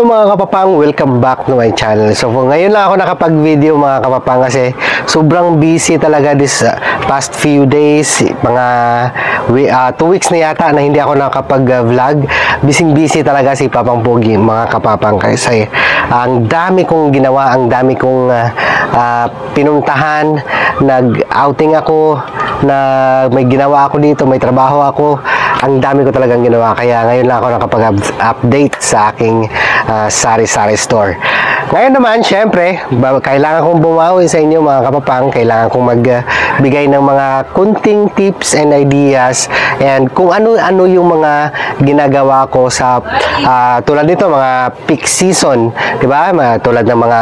mga kapapang, welcome back to my channel. So ngayon lang ako nakapag-video mga kapapang kasi sobrang busy talaga this past few days. Mga 2 weeks na yata na hindi ako nakapag-vlog. Busy talaga si Papang Pogi mga kapapang kasi ang dami kong ginawa, ang dami kong pinuntahan. Nag-outing ako, may ginawa ako dito, may trabaho ako. Ang dami ko talagang ginawa, kaya ngayon lang ako nakapag-update sa aking sari-sari store. Ngayon naman, syempre, kailangan kong bumawi sa inyo mga kapapang. Kailangan kong magbigay ng mga kunting tips and ideas and kung ano-ano yung mga ginagawa ko sa tulad nito, mga peak season, di ba? Tulad ng mga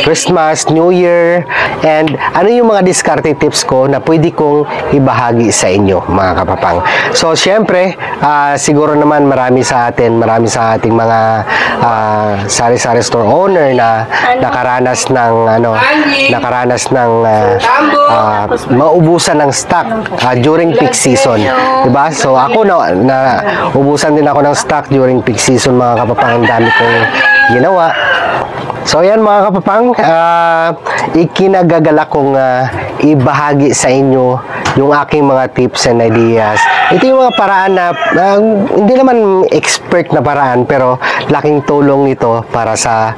Christmas, New Year, and ano yung mga diskarte tips ko na pwede kong ibahagi sa inyo mga kapapang. So, syempre, siguro naman marami sa ating mga sari-sari store owner na nakaranas ng maubusan ng stock during peak season, diba? So ako na ubusan din ako ng stock during peak season mga kapapang. Ang dami kong ginawa. So yan mga kapapang, ikinagagalak kong ibahagi sa inyo yung aking mga tips and ideas. Ito yung mga paraan na hindi naman expert na paraan, pero laking tulong ito para sa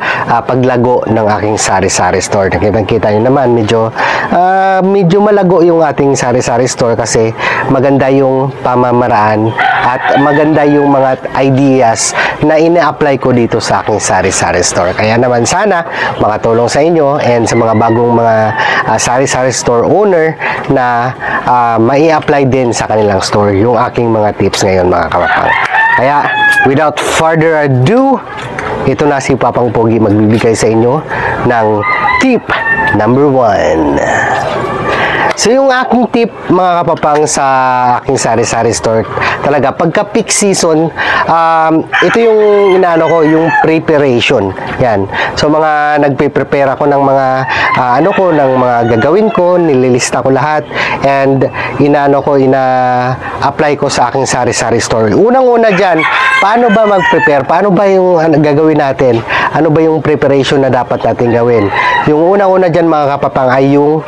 paglago ng aking sari-sari store. Nakita nyo naman, medyo malago yung ating sari-sari store kasi maganda yung pamamaraan at maganda yung mga ideas na ina-apply ko dito sa aking sari-sari store. Kaya naman sana makatulong sa inyo and sa mga bagong mga sari-sari store owner na mai-apply din sa kanilang store yung aking mga tips ngayon mga kapapang. Kaya without further ado, ito na si Papang Pogi magbibigay sa inyo ng tip number 1. So yung aking tip mga kapapang sa aking sari-sari store, talaga pagka peak season, ito yung inaano ko, yung preparation. Yan. So mga nagpe-prepare ako ng mga ng mga gagawin ko, nililista ko lahat and ina-apply ko sa aking sari-sari store. Unang-una diyan, paano ba mag-prepare? Paano ba yung gagawin natin? Ano ba yung preparation na dapat natin gawin? Yung unang-una diyan mga kapapang ay yung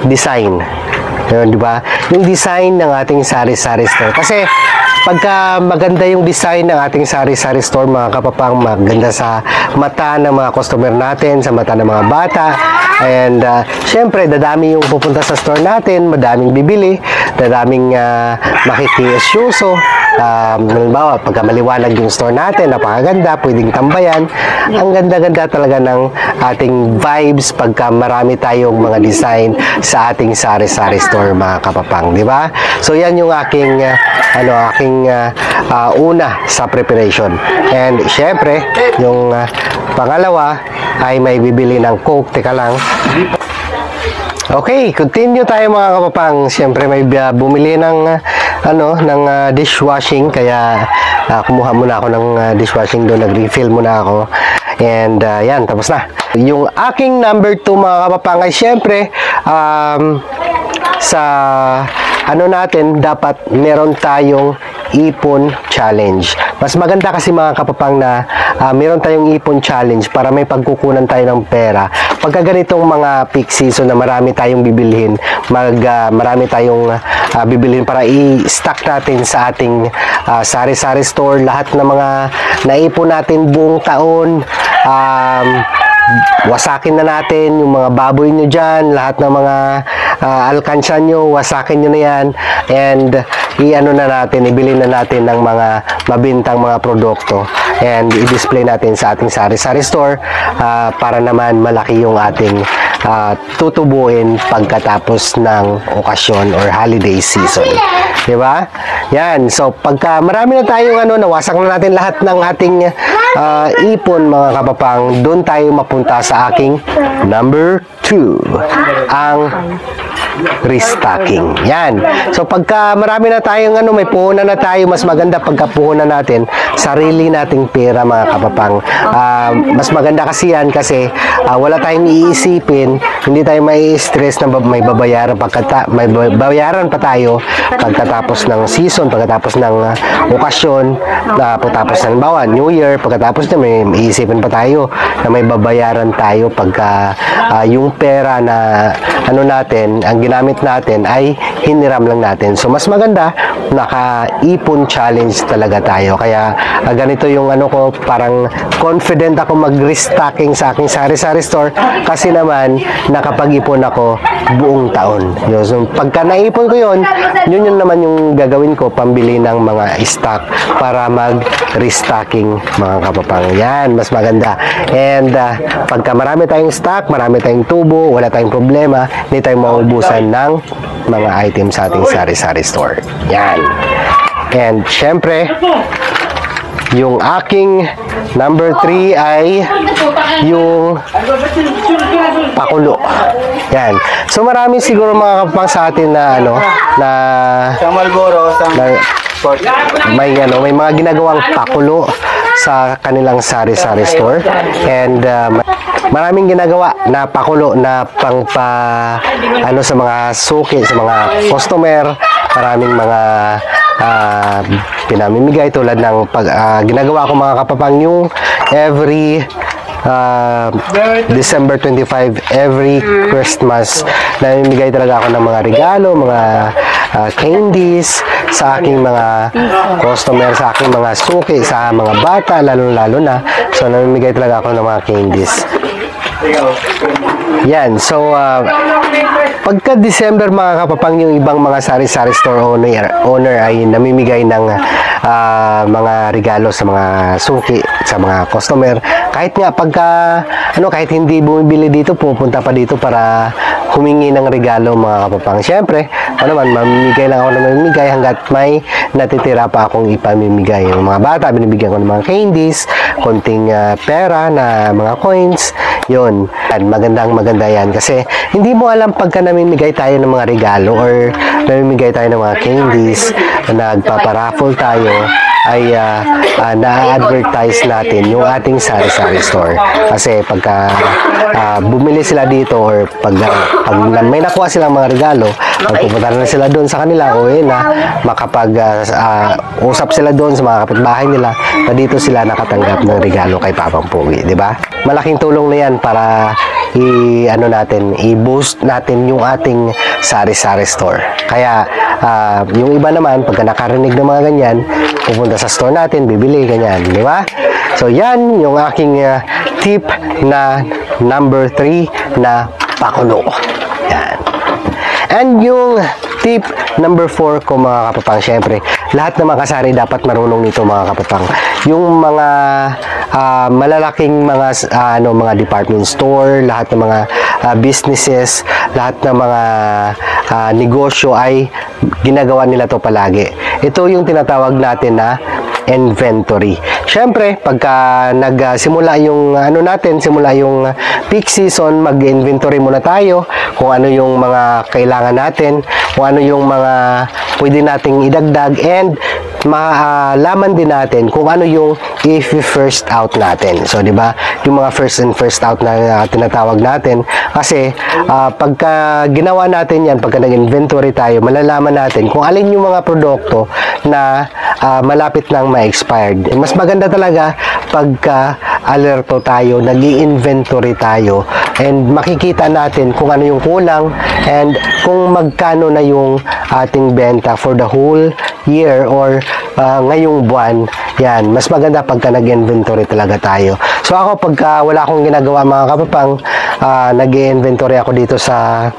design. Yun, di ba? Yung design ng ating sari-sari store. Kasi pagka maganda yung design ng ating sari-sari store mga kapapang, maganda sa mata ng mga customer natin, sa mata ng mga bata, and syempre dadami yung pupunta sa store natin, madaming bibili, dadaming makikiuso. Halimbawa, pagka maliwanag yung store natin, napakaganda, pwedeng tambayan. Ang ganda-ganda talaga ng ating vibes pagka marami tayong mga design sa ating sari-sari store mga kapapang, di ba? So yan yung aking una sa preparation. And syempre, yung pangalawa ay may bibili ng Coke. Teka lang. Okay, continue tayo mga kapapang. Siyempre may bumili ng dishwashing, kaya kumuha muna ako ng dishwashing doon, nag-refill muna ako. And yan, tapos na. Yung aking number 2 mga kapapang ay siyempre sa natin, dapat meron tayong ipon challenge. Mas maganda kasi mga kapapang na meron tayong ipon challenge para may pagkukunan tayo ng pera. Pagka ganitong mga peak season na marami tayong bibilhin, marami tayong bibilhin para i-stock natin sa ating sari-sari store. Lahat ng mga naipon natin buong taon, wasakin na natin yung mga baboy nyo dyan, lahat ng mga alkansya nyo, wasakin nyo na yan, and ibili na natin ng mga mabintang mga produkto and i-display natin sa ating sari-sari store para naman malaki yung ating tutubuin pagkatapos ng okasyon or holiday season. Diba? Yan. So, pagka marami na tayong nawasak na natin lahat ng ating ipon mga kapapang, doon tayo mapunta sa aking number 2. Ang restocking. Yan. So pagka marami na tayong may puhunan na tayo, mas maganda pagka puhunan natin sarili nating pera, mga kapapang. Mas maganda kasi yan kasi wala tayong iisipin, hindi tayo may stress na may babayaran may babayaran pa tayo pagkatapos ng season, pagkatapos ng okasyon, pagkatapos ng New Year, pagkatapos na may iisipin pa tayo na may babayaran tayo pagka yung pera na natin, ang ginamit natin ay hiniram lang natin. So mas maganda naka-ipon challenge talaga tayo. Kaya ganito yung ko, parang confident ako mag-restocking sa aking sari-sari store kasi naman nakapag-ipon ako buong taon. So pagka naipon ko yun naman yung gagawin ko, pambili ng mga stock para mag-restocking, mga kapapang. Yan, mas maganda. And pagka marami tayong stock, marami tayong tubo, wala tayong problema, hindi tayo maubusan ng mga items sa ating sari-sari store. Yan. And syempre, yung aking number 3 ay yung pakulo. Yan. So marami siguro mga kapapang sa atin na may mga ginagawang pakulo sa kanilang sari-sari store. And maraming ginagawa na pakulo na sa mga suki, sa mga customer. Maraming mga pinamimigay tulad ng ginagawa ko, mga kapapang, yung every December 25, every Christmas, namimigay talaga ako ng mga regalo, mga candies sa aking mga customer, sa aking mga suki, sa mga bata, lalo na. So, namimigay talaga ako ng mga candies. Yan. So, pagka December, mga kapapang, yung ibang mga sari-sari store owner ay namimigay ng mga regalo sa mga suki, sa mga customer. Kahit nga kahit hindi bumibili dito, pupunta pa dito para humingi ng regalo, mga kapapang. Siyempre, mamimigay lang ako na mamimigay hanggat may natitira pa akong ipamimigay. Yung mga bata, binibigyan ko ng mga candies, konting pera na mga coins. Yun. Maganda yan. Kasi hindi mo alam pagka namimigay tayo ng mga regalo or namimigay tayo ng mga candies, nagpaparaffle tayo, ay na-advertise natin yung ating sari-sari store. Kasi pagka bumili sila dito or pag may nakuha silang mga regalo, magpupunta na sila doon sa kanila, makapag-usap sila doon sa mga kapitbahay nila na dito sila nakatanggap ng regalo kay Papang Pogi, di ba? Malaking tulong na yan para i-boost natin yung ating sari-sari store. Kaya yung iba naman, pagka nakarinig ng mga ganyan, pupunta sa store natin, bibili, ganyan, di ba? So yan yung aking tip na number 3 na pakulo. Yan. And yung tip number 4 ko, mga kapapang, syempre, lahat ng mga kasari dapat marunong nito, mga kapapang. Yung mga malalaking mga department store, lahat ng mga businesses, lahat ng mga negosyo ay ginagawa nila to palagi. Ito yung tinatawag natin na inventory. Syempre, pagka nagsimula yung simula yung peak season, mag-inventory muna tayo kung ano yung mga kailangan natin, kung ano yung mga pwede nating idagdag, and malaman din natin kung ano yung if first out natin. So, di ba? Yung mga first in first out na tinatawag natin. Kasi, pagka ginawa natin yan, pagka nag-inventory tayo, malalaman natin kung alin yung mga produkto na malapit nang ma-expired. Mas maganda talaga pagka alerto tayo, nag-i-inventory tayo, and makikita natin kung ano yung kulang and kung magkano na yung ating benta for the whole year or ngayong buwan. Yan, mas maganda pagka nag-inventory talaga tayo. So ako, pagka wala akong ginagawa, mga kapapang, nag-inventory ako dito sa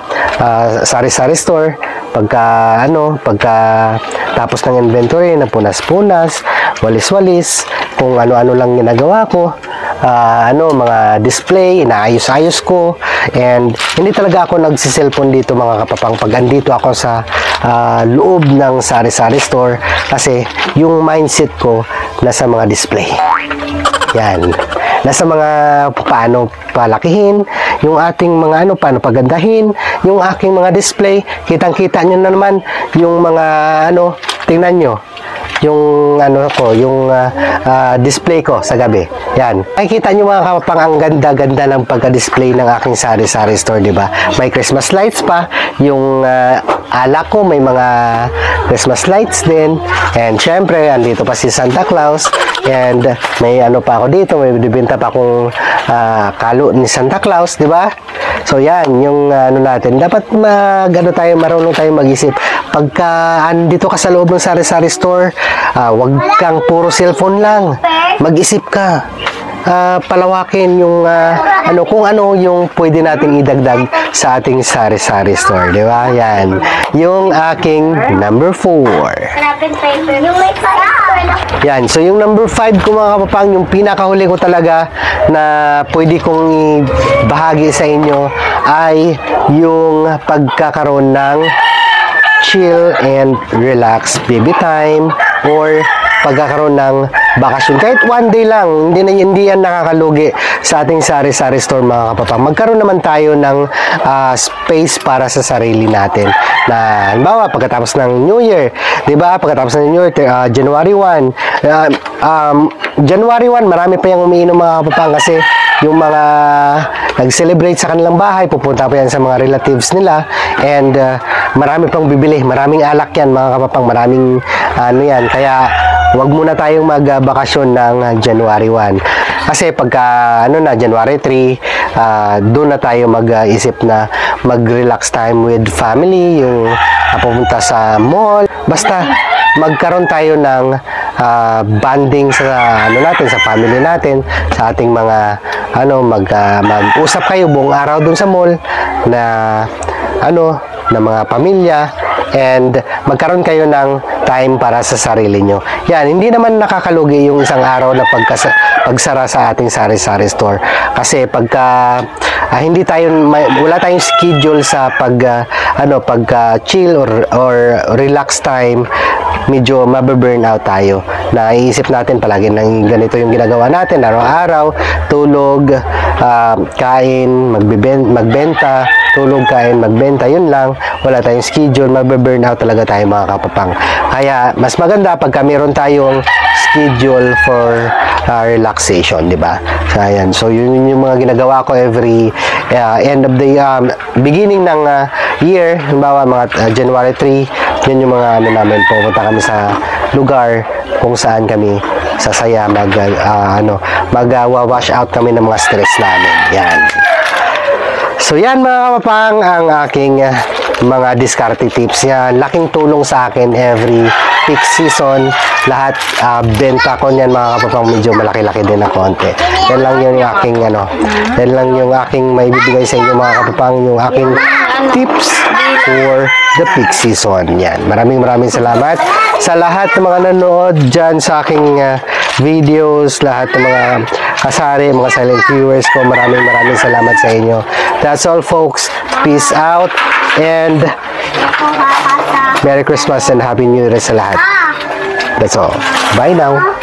sari-sari store. Pagka tapos ng inventory, napunas-punas, walis-walis, kung ano-ano lang ginagawa ko, mga display, inaayos-ayos ko, and hindi talaga ako nagsiselfon dito, mga kapapang, pag andito ako sa loob ng sari-sari store, kasi yung mindset ko nasa mga display. Yan. nasa mga paano palakihin, yung ating mga ano, paano pagandahin, yung aking mga display. Kitang-kita nyo na naman yung mga ano, tingnan nyo yung ano ko, yung display ko sa gabi. Yan. Makikita nyo mga kapapang, ang ganda-ganda ng pagka-display ng aking sari-sari store, di ba? May Christmas lights pa, yung alak ko may mga Christmas lights din, and syempre andito pa si Santa Claus, and may ano pa ako dito, may bibenta pa akong kalo ni Santa Claus, di ba? So yan, yung ano natin, dapat marunong tayo mag-isip. Pagka andito ka sa loob ng sari-sari store, wag kang puro cellphone lang. Mag-isip ka. Palawakin yung ano, kung ano yung pwede nating idagdag sa ating sari-sari store, di ba? Yan. Yung aking number 4. Yan. So, yung number 5 ko mga kapapang, yung pinakahuli ko talaga na pwede kong ibahagi sa inyo ay yung pagkakaroon ng chill and relax baby time or pagkakaroon ng bakasyon. Kahit one day lang, hindi yan nakakalugi sa ating sari-sari store mga kapapang. Magkaroon naman tayo ng space para sa sarili natin. Na, halimbawa, pagkatapos ng New Year, di ba? Pagkatapos ng New Year, January 1, January 1, marami pa yung umiinom mga kapapang kasi yung mga nag-celebrate sa kanilang bahay, pupunta pa yan sa mga relatives nila, and marami pang bibili, maraming alak yan mga kapapang, maraming ano yan, kaya wag muna tayong magbakasyon ng January 1 kasi pagka ano na January 3, doon na tayo mag-isip na mag-relax time with family, yung pupunta sa mall, basta magkaroon tayo ng bonding sa ano natin, sa family natin, sa ating mga ano, mag-usap kayo buong araw doon sa mall na ano, na mga pamilya, and magkaroon kayo ng time para sa sarili nyo. Yan, hindi naman nakakalugi yung isang araw na pagsara sa ating sari-sari store. Kasi pagka hindi tayo, wala tayong schedule sa pagka chill or relax time, medyo mababurn out tayo. Naiisip natin palagi ng ganito yung ginagawa natin araw-araw, tulog, kain, magbenta, tulog, kain, magbenta, yun lang. Wala tayong schedule, mababurn out talaga tayo mga kapapang. Kaya mas maganda pagka meron tayong schedule for relaxation, di ba? So, ayan. So, yun yung mga ginagawa ko every end of the beginning ng year. Halimbawa, mga January 3, yun yung mga ano namin, pupunta kami sa lugar kung saan kami sasaya, mag-wash out kami ng mga stress namin. Yan. So, yan mga kapapang ang aking mga diskarte tips. Yan, laking tulong sa akin every peak season. Lahat benta ko niyan mga kapapang, medyo malaki-laki din na konti. Yan lang yung aking yan lang yung aking maibibigay sa inyo mga kapapang, yung aking tips for the peak season. Yan. Maraming salamat sa lahat ng mga nanood dyan sa aking videos, lahat ng mga kasari, mga silent viewers ko. Maraming salamat sa inyo. That's all folks. Peace out and Merry Christmas and Happy New Year sa lahat. That's all. Bye now.